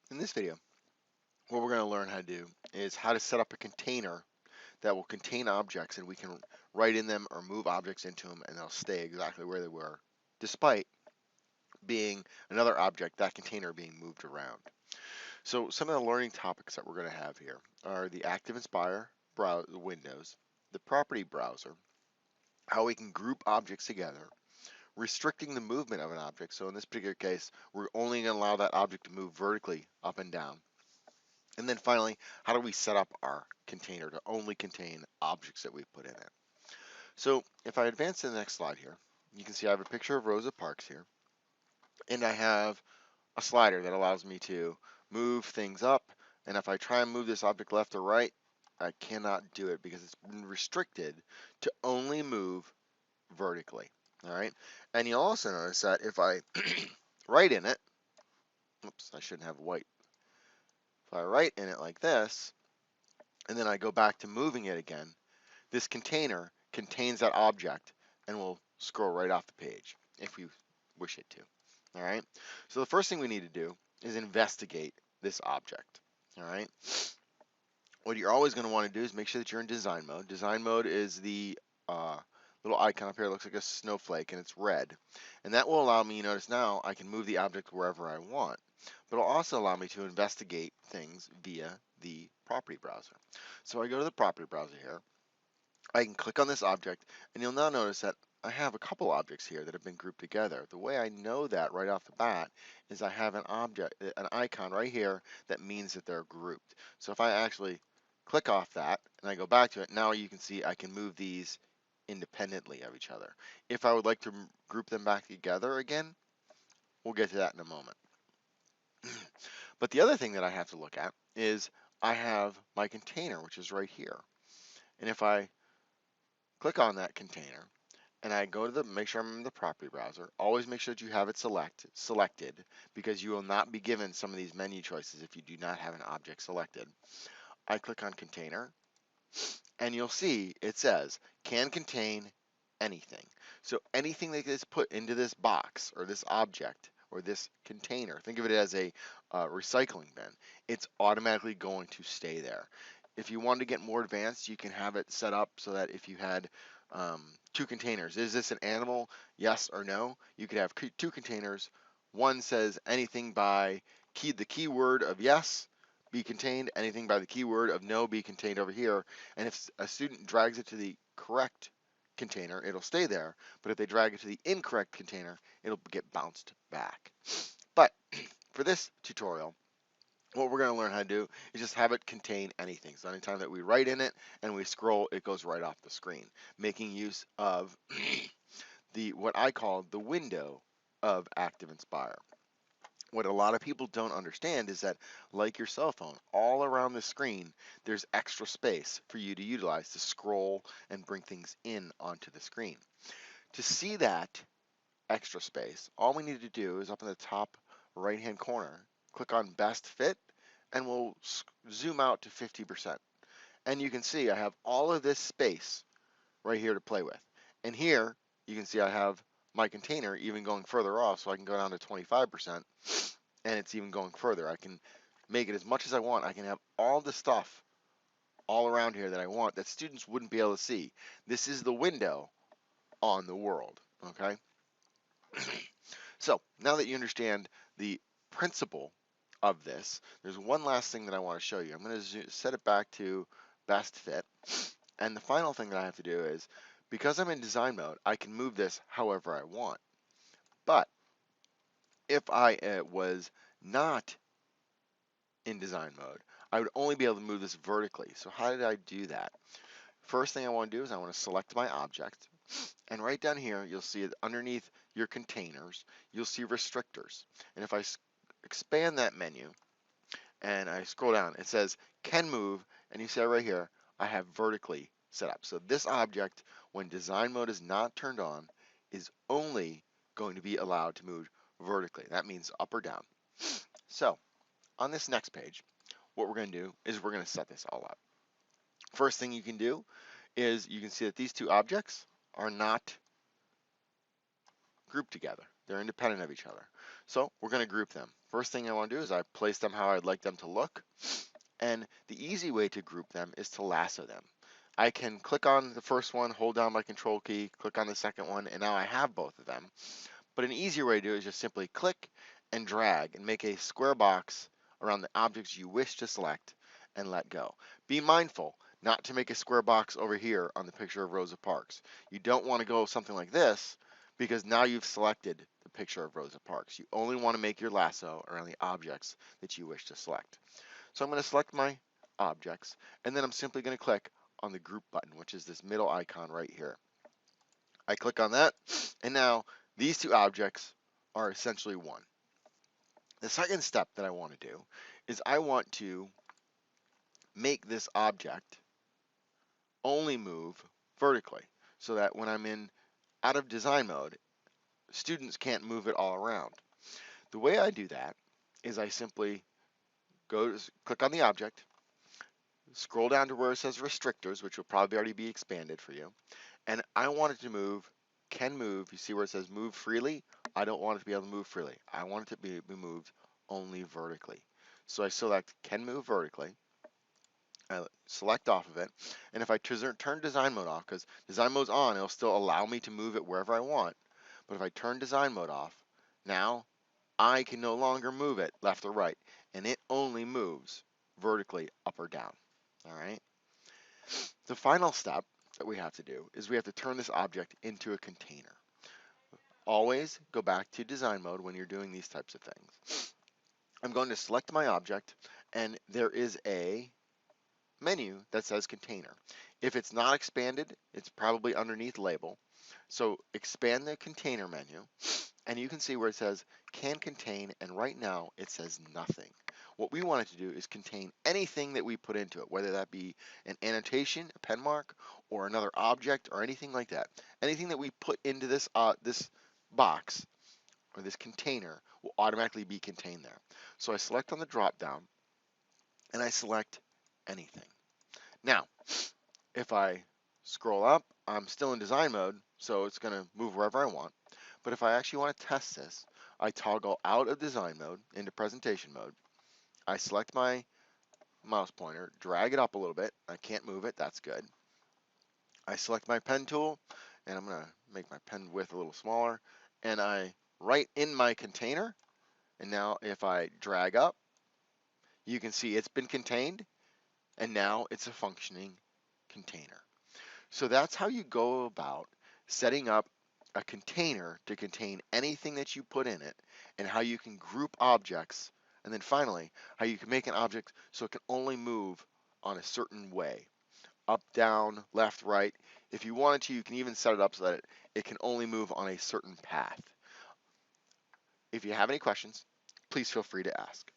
In this video, what we're going to learn how to do is how to set up a container that will contain objects, and we can write in them or move objects into them, and they'll stay exactly where they were, despite being another object, that container being moved around. So some of the learning topics that we're going to have here are the ActivInspire windows, the property browser, how we can group objects together, restricting the movement of an object. So in this particular case, we're only going to allow that object to move vertically up and down. And then finally, how do we set up our container to only contain objects that we put in it? So if I advance to the next slide here, you can see I have a picture of Rosa Parks here, and I have a slider that allows me to move things up. And if I try and move this object left or right, I cannot do it because it's been restricted to only move vertically. All right. And you'll also notice that if I write in it, oops, I shouldn't have white. If I write in it like this, and then I go back to moving it again, this container contains that object and will scroll right off the page if we wish it to. All right. So the first thing we need to do is investigate this object. All right. What you're always going to want to do is make sure that you're in design mode. Design mode is the little icon up here. It looks like a snowflake and it's red. And that will allow me, you notice now, I can move the object wherever I want. But it'll also allow me to investigate things via the property browser. So I go to the property browser here. I can click on this object, and you'll now notice that I have a couple objects here that have been grouped together. The way I know that right off the bat is I have an object, an icon right here that means that they're grouped. So if I actually click off that and I go back to it, now you can see I can move these independently of each other. If I would like to group them back together again, we'll get to that in a moment. But the other thing that I have to look at is I have my container, which is right here. And if I click on that container and I go to make sure I'm in the property browser, always make sure that you have it selected because you will not be given some of these menu choices if you do not have an object selected. I click on container and you'll see it says can contain anything. So anything that is put into this box or this object or this container, think of it as a recycling bin, it's automatically going to stay there. If you want to get more advanced, you can have it set up so that if you had two containers, is this an animal, yes or no? You could have two containers. One says anything by the keyword of yes be contained, anything by the keyword of no be contained over here. And if a student drags it to the correct container, it'll stay there. But if they drag it to the incorrect container, it'll get bounced back. But for this tutorial, what we're going to learn how to do is just have it contain anything. So anytime that we write in it and we scroll, it goes right off the screen, making use of what I call the window of ActivInspire. What a lot of people don't understand is that, like your cell phone, all around the screen, there's extra space for you to utilize to scroll and bring things in onto the screen. To see that extra space, all we need to do is up in the top right-hand corner, click on Best Fit, and we'll zoom out to 50%. And you can see I have all of this space right here to play with. And here, you can see I have my container even going further off, so I can go down to 25%, and it's even going further. I can make it as much as I want. I can have all the stuff all around here that I want that students wouldn't be able to see. This is the window on the world, okay? So now that you understand the principle of this, there's one last thing that I want to show you. I'm going to set it back to best fit. And the final thing that I have to do is, because I'm in design mode, I can move this however I want. But if I was not in design mode, I would only be able to move this vertically. So how did I do that? First thing I want to do is I want to select my object. And right down here, you'll see it underneath your containers, you'll see restrictors. And if I expand that menu and I scroll down, it says can move, and you see right here, I have vertically set up. So this object, when design mode is not turned on, is only going to be allowed to move vertically. That means up or down. So on this next page, what we're going to do is we're going to set this all up. First thing you can do is you can see that these two objects are not grouped together. They're independent of each other. So we're going to group them. First thing I want to do is I place them how I'd like them to look. And the easy way to group them is to lasso them. I can click on the first one, hold down my control key, click on the second one, and now I have both of them. But an easier way to do it is just simply click and drag and make a square box around the objects you wish to select and let go. Be mindful not to make a square box over here on the picture of Rosa Parks. You don't want to go something like this because now you've selected the picture of Rosa Parks. You only want to make your lasso around the objects that you wish to select. So I'm going to select my objects, and then I'm simply going to click on the group button, which is this middle icon right here. I click on that, and now these two objects are essentially one. The second step that I want to do is I want to make this object only move vertically so that when I'm in out of design mode, students can't move it all around. The way I do that is I simply click on the object, scroll down to where it says restrictors, which will probably already be expanded for you, and I want it to move, can move. You see where it says move freely? I don't want it to be able to move freely. I want it to be moved only vertically. So I select can move vertically. I select off of it, and if I turn design mode off, because design mode's on, it'll still allow me to move it wherever I want. But if I turn design mode off, now I can no longer move it left or right, and it only moves vertically up or down. All right. The final step that we have to do is we have to turn this object into a container. Always go back to design mode when you're doing these types of things. I'm going to select my object, and there is a menu that says container. If it's not expanded, it's probably underneath label. So expand the container menu, and you can see where it says can contain, and right now it says nothing. What we want it to do is contain anything that we put into it, whether that be an annotation, a pen mark, or another object, or anything like that. Anything that we put into this box or this container will automatically be contained there. So I select on the drop down, and I select anything. Now, if I scroll up, I'm still in design mode, so it's going to move wherever I want. But if I actually want to test this, I toggle out of design mode into presentation mode. I select my mouse pointer, drag it up a little bit. I can't move it, that's good. I select my pen tool, and I'm going to make my pen width a little smaller, and I write in my container, and now if I drag up, you can see it's been contained, and now it's a functioning container. So that's how you go about setting up a container to contain anything that you put in it, and how you can group objects, and then finally, how you can make an object so it can only move on a certain way. Up, down, left, right. If you wanted to, you can even set it up so that it can only move on a certain path. If you have any questions, please feel free to ask.